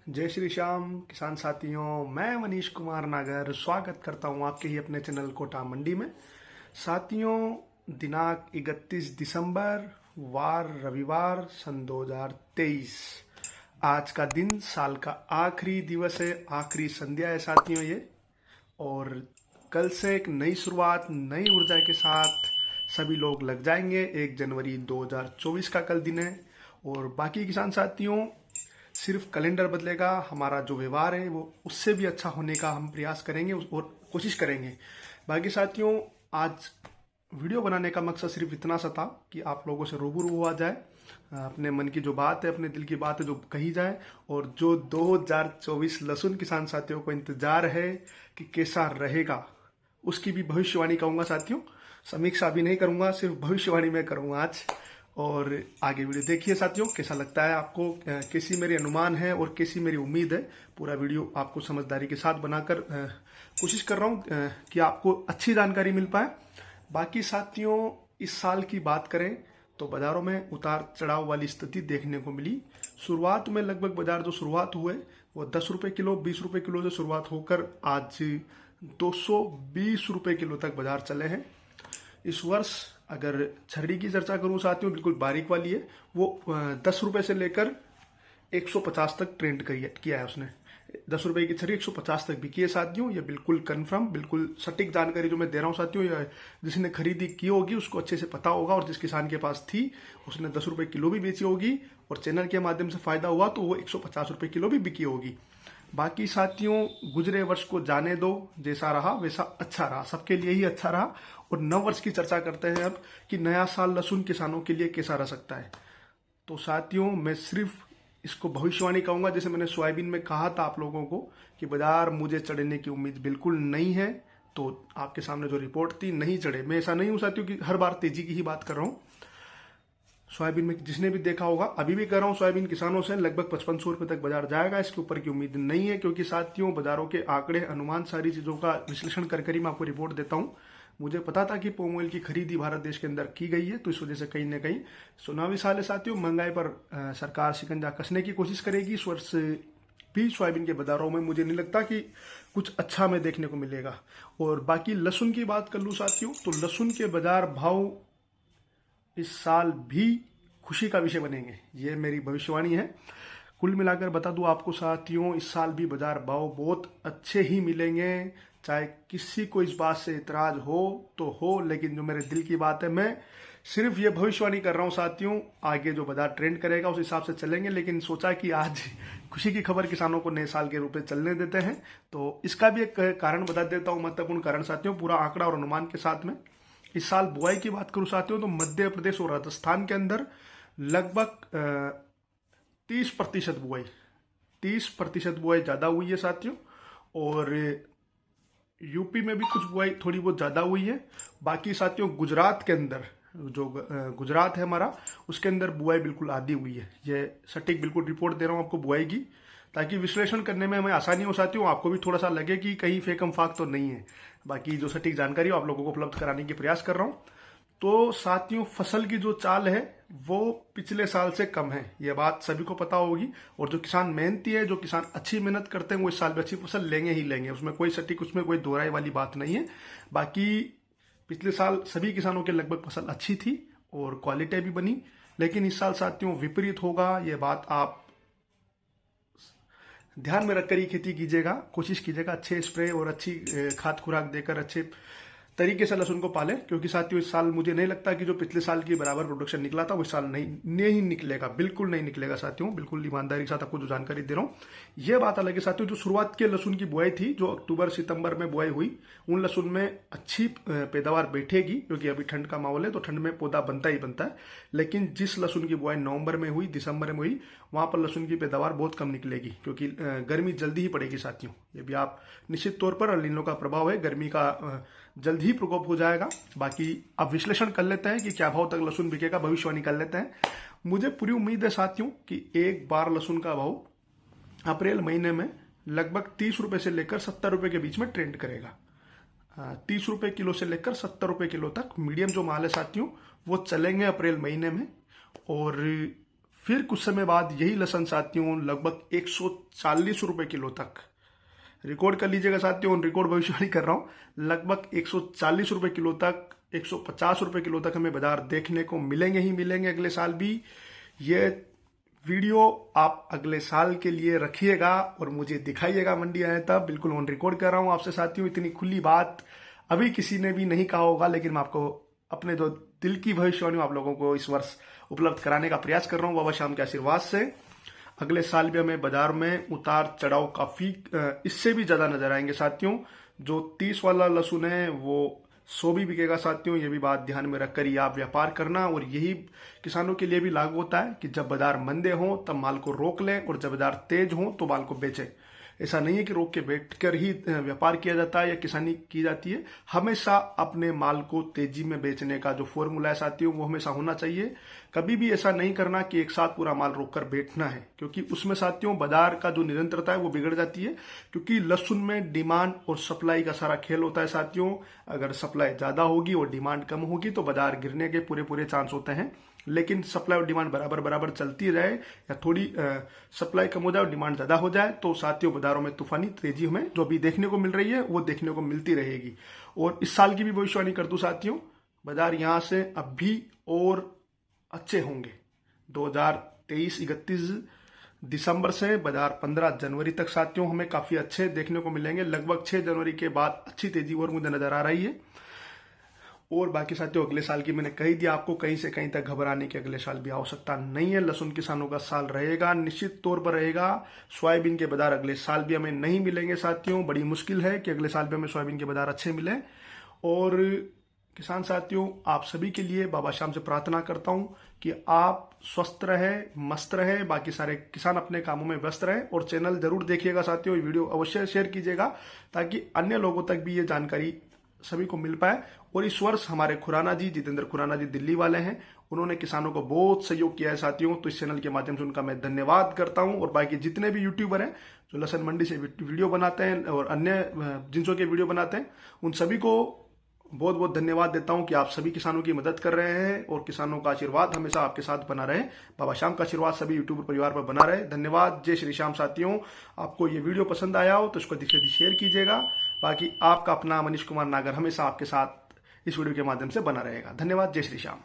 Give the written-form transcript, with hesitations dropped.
जय श्री श्याम किसान साथियों, मैं मनीष कुमार नागर स्वागत करता हूं आपके ही अपने चैनल कोटा मंडी में। साथियों, दिनांक 31 दिसंबर वार रविवार सन 2023। आज का दिन साल का आखिरी दिवस है, आखिरी संध्या है साथियों ये। और कल से एक नई शुरुआत, नई ऊर्जा के साथ सभी लोग लग जाएंगे। 1 जनवरी 2024 का कल दिन है। और बाकी किसान साथियों, सिर्फ कैलेंडर बदलेगा, हमारा जो व्यवहार है वो उससे भी अच्छा होने का हम प्रयास करेंगे और कोशिश करेंगे। बाकी साथियों, आज वीडियो बनाने का मकसद सिर्फ इतना सा था कि आप लोगों से रूबरू हुआ जाए, अपने मन की जो बात है, अपने दिल की बात है जो कही जाए। और जो 2024 लहसुन किसान साथियों को इंतजार है कि कैसा रहेगा, उसकी भी भविष्यवाणी कहूँगा साथियों। समीक्षा भी नहीं करूँगा, सिर्फ भविष्यवाणी मैं करूँगा आज। और आगे वीडियो देखिए साथियों, कैसा लगता है आपको, कैसी मेरी अनुमान है और कैसी मेरी उम्मीद है। पूरा वीडियो आपको समझदारी के साथ बनाकर कोशिश कर रहा हूँ कि आपको अच्छी जानकारी मिल पाए। बाकी साथियों, इस साल की बात करें तो बाजारों में उतार चढ़ाव वाली स्थिति देखने को मिली। शुरुआत में लगभग बाजार जो शुरुआत हुए वो 10 रुपये किलो, 20 रुपये किलो से शुरुआत होकर आज 220 रुपये किलो तक बाजार चले हैं। इस वर्ष अगर छर्री की चर्चा करूं साथियों, बिल्कुल बारीक वाली है, वो 10 रुपये से लेकर 150 तक ट्रेंड किया है उसने। 10 रुपये की छर्री 150 तक बिकी है साथियों। ये बिल्कुल कंफर्म, बिल्कुल सटीक जानकारी जो मैं दे रहा हूँ साथियों। ये जिसने खरीदी की होगी उसको अच्छे से पता होगा, और जिस किसान के पास थी उसने 10 रुपये किलो भी बेची होगी, और चैनल के माध्यम से फायदा हुआ तो वो 150 रुपये किलो भी बिकी होगी। बाकी साथियों, गुजरे वर्ष को जाने दो, जैसा रहा वैसा अच्छा रहा, सबके लिए ही अच्छा रहा। और नव वर्ष की चर्चा करते हैं अब कि नया साल लहसुन किसानों के लिए कैसा रह सकता है। तो साथियों, मैं सिर्फ इसको भविष्यवाणी कहूंगा, जैसे मैंने सोयाबीन में कहा था आप लोगों को कि बाजार मुझे चढ़ने की उम्मीद बिल्कुल नहीं है। तो आपके सामने जो रिपोर्ट थी, नहीं चढ़े। मैं ऐसा नहीं हूं साथियों कि हर बार तेजी की ही बात कर रहा हूं। सोयाबीन में जिसने भी देखा होगा, अभी भी कर रहा हूँ, सोयाबीन किसानों से लगभग 5500 रुपये तक बाजार जाएगा, इसके ऊपर की उम्मीद नहीं है। क्योंकि साथियों, बाजारों के आंकड़े, अनुमान, सारी चीजों का विश्लेषण कर ही मैं आपको रिपोर्ट देता हूँ। मुझे पता था कि पाम ऑयल की खरीदी भारत देश के अंदर की गई है, तो इस वजह से कहीं ना कहीं चुनावी साल है साथियों, महंगाई पर सरकार शिकंजा कसने की कोशिश करेगी। इस वर्ष भी सोयाबीन के बाजारों में मुझे नहीं लगता कि कुछ अच्छा में देखने को मिलेगा। और बाकी लहसुन की बात कर लूँ साथियों, तो लहसुन के बाजार भाव इस साल भी खुशी का विषय बनेंगे, ये मेरी भविष्यवाणी है। कुल मिलाकर बता दूं आपको साथियों, इस साल भी बाजार भाव बहुत अच्छे ही मिलेंगे। चाहे किसी को इस बात से इतराज हो तो हो, लेकिन जो मेरे दिल की बात है, मैं सिर्फ ये भविष्यवाणी कर रहा हूं साथियों। आगे जो बाजार ट्रेंड करेगा उस हिसाब से चलेंगे, लेकिन सोचा कि आज खुशी की खबर किसानों को नए साल के रूप में चलने देते हैं। तो इसका भी एक कारण बता देता हूं, महत्वपूर्ण कारण साथियों, पूरा आंकड़ा और अनुमान के साथ में। इस साल बुआई की बात करूं साथियों, तो मध्य प्रदेश और राजस्थान के अंदर लगभग 30% बुआई, 30% बुआई ज्यादा हुई है साथियों। और यूपी में भी कुछ बुआई थोड़ी बहुत ज्यादा हुई है। बाकी साथियों, गुजरात के अंदर जो गुजरात है हमारा, उसके अंदर बुआई बिल्कुल आधी हुई है। ये सटीक बिल्कुल रिपोर्ट दे रहा हूं आपको बुआई की, ताकि विश्लेषण करने में हमें आसानी हो साथियों, आपको भी थोड़ा सा लगे कि कहीं फेकम फाक तो नहीं है। बाकी जो सटीक जानकारी आप लोगों को उपलब्ध कराने की प्रयास कर रहा हूं। तो साथियों, फसल की जो चाल है वो पिछले साल से कम है, ये बात सभी को पता होगी। और जो किसान मेहनती है, जो किसान अच्छी मेहनत करते हैं, वो इस साल भी अच्छी फसल लेंगे ही लेंगे, उसमें कोई सटीक, उसमें कोई दोहराई वाली बात नहीं है। बाकी पिछले साल सभी किसानों के लगभग फसल अच्छी थी और क्वालिटी भी बनी, लेकिन इस साल साथियों विपरीत होगा। ये बात आप ध्यान में रखकर ही खेती कीजिएगा, कोशिश कीजिएगा अच्छे स्प्रे और अच्छी खाद खुराक देकर अच्छे तरीके से लहसुन को पाले। क्योंकि साथियों, इस साल मुझे नहीं लगता कि जो पिछले साल की बराबर प्रोडक्शन निकला था वो इस साल नहीं निकलेगा, बिल्कुल नहीं निकलेगा साथियों। बिल्कुल ईमानदारी के साथ आपको जो जानकारी दे रहा हूँ, ये बात अलग है साथियों। जो शुरुआत के लहसुन की बुआई थी, जो अक्टूबर सितंबर में बुआई हुई, उन लहसुन में अच्छी पैदावार बैठेगी, क्योंकि अभी ठंड का माहौल है तो ठंड में पौधा बनता ही बनता है। लेकिन जिस लहसुन की बुआई नवंबर में हुई, दिसंबर में हुई, वहां पर लहसुन की पैदावार बहुत कम निकलेगी, क्योंकि गर्मी जल्दी ही पड़ेगी साथियों। ये भी आप निश्चित तौर पर अल नीनो का प्रभाव है, गर्मी का जल्द ही प्रकोप हो जाएगा। बाकी अब विश्लेषण कर लेते हैं कि क्या भाव तक लहसुन बिकेगा, भविष्यवाणी कर लेते हैं। मुझे पूरी उम्मीद है साथियों कि एक बार लहसुन का भाव अप्रैल महीने में लगभग 30 रुपए से लेकर 70 रुपए के बीच में ट्रेंड करेगा। 30 रुपए किलो से लेकर 70 रुपए किलो तक मीडियम जो माल है साथियों, वो चलेंगे अप्रैल महीने में। और फिर कुछ समय बाद यही लहसुन साथियों लगभग 140 रुपए किलो तक, रिकॉर्ड कर लीजिएगा साथियों, रिकॉर्ड भविष्यवाणी कर रहा हूं, लगभग 140 रुपए किलो तक, 150 रुपए किलो तक हमें बाजार देखने को मिलेंगे ही मिलेंगे अगले साल भी। ये वीडियो आप अगले साल के लिए रखिएगा और मुझे दिखाइएगा मंडी आए तब। बिल्कुल ऑन रिकॉर्ड कर रहा हूं आपसे साथियों, इतनी खुली बात अभी किसी ने भी नहीं कहा होगा, लेकिन मैं आपको अपने जो दिल की भविष्यवाणी आप लोगों को इस वर्ष उपलब्ध कराने का प्रयास कर रहा हूं बाबा श्याम के आशीर्वाद से। अगले साल भी हमें बाजार में उतार चढ़ाव काफी इससे भी ज्यादा नजर आएंगे साथियों। जो 30 वाला लहसुन है वो 100 भी बिकेगा साथियों, ये भी बात ध्यान में रखकर ही आप व्यापार करना। और यही किसानों के लिए भी लागू होता है कि जब बाजार मंदे हों तब माल को रोक लें और जब बाजार तेज हों तो माल को बेचें। ऐसा नहीं है कि रोक के बैठकर ही व्यापार किया जाता है या किसानी की जाती है। हमेशा अपने माल को तेजी में बेचने का जो फॉर्मूला है साथियों वो हमेशा होना चाहिए। कभी भी ऐसा नहीं करना कि एक साथ पूरा माल रोककर बैठना है, क्योंकि उसमें साथियों बाजार का जो निरंतरता है वो बिगड़ जाती है। क्योंकि लहसुन में डिमांड और सप्लाई का सारा खेल होता है साथियों। अगर सप्लाई ज्यादा होगी और डिमांड कम होगी तो बाजार गिरने के पूरे चांस होते हैं। लेकिन सप्लाई और डिमांड बराबर चलती रहे या थोड़ी सप्लाई कम हो जाए और डिमांड ज्यादा हो जाए तो साथियों बाजारों में तूफानी तेजी हमें जो अभी देखने को मिल रही है वो देखने को मिलती रहेगी। और इस साल की भी भविष्यवाणी कर दूं साथियों, बाजार यहां से अब भी और अच्छे होंगे। 2023-31 दिसंबर से बाजार 15 जनवरी तक साथियों हमें काफी अच्छे देखने को मिलेंगे। लगभग 6 जनवरी के बाद अच्छी तेजी और मुझे नजर आ रही है। और बाकी साथियों अगले साल की मैंने कही दिया आपको, कहीं से कहीं तक घबराने की अगले साल भी आवश्यकता नहीं है। लहसुन किसानों का साल रहेगा, निश्चित तौर पर रहेगा। सोयाबीन के बाजार अगले साल भी हमें नहीं मिलेंगे साथियों, बड़ी मुश्किल है कि अगले साल भी हमें सोयाबीन के बाजार अच्छे मिले। और किसान साथियों आप सभी के लिए बाबा श्याम से प्रार्थना करता हूं कि आप स्वस्थ रहे, मस्त रहे, बाकी सारे किसान अपने कामों में व्यस्त रहे। और चैनल जरूर देखिएगा साथियों, ये वीडियो अवश्य शेयर कीजिएगा ताकि अन्य लोगों तक भी ये जानकारी सभी को मिल पाए। और इस वर्ष हमारे खुराना जी, जितेंद्र खुराना जी दिल्ली वाले हैं, उन्होंने किसानों को बहुत सहयोग किया है साथियों, तो इस चैनल के माध्यम से उनका मैं धन्यवाद करता हूं। और बाकी जितने भी यूट्यूबर हैं जो लहसुन मंडी से वीडियो बनाते हैं और अन्य जिनसों के वीडियो बनाते हैं, उन सभी को बहुत बहुत धन्यवाद देता हूं कि आप सभी किसानों की मदद कर रहे हैं और किसानों का आशीर्वाद हमेशा आपके साथ बना रहे। बाबा श्याम का आशीर्वाद सभी यूट्यूबर परिवार पर बना रहे। धन्यवाद। जय श्री श्याम साथियों। आपको ये वीडियो पसंद आया हो तो इसको शेयर कीजिएगा। बाकी आपका अपना मनीष कुमार नागर हमेशा आपके साथ इस वीडियो के माध्यम से बना रहेगा। धन्यवाद। जय श्री श्याम।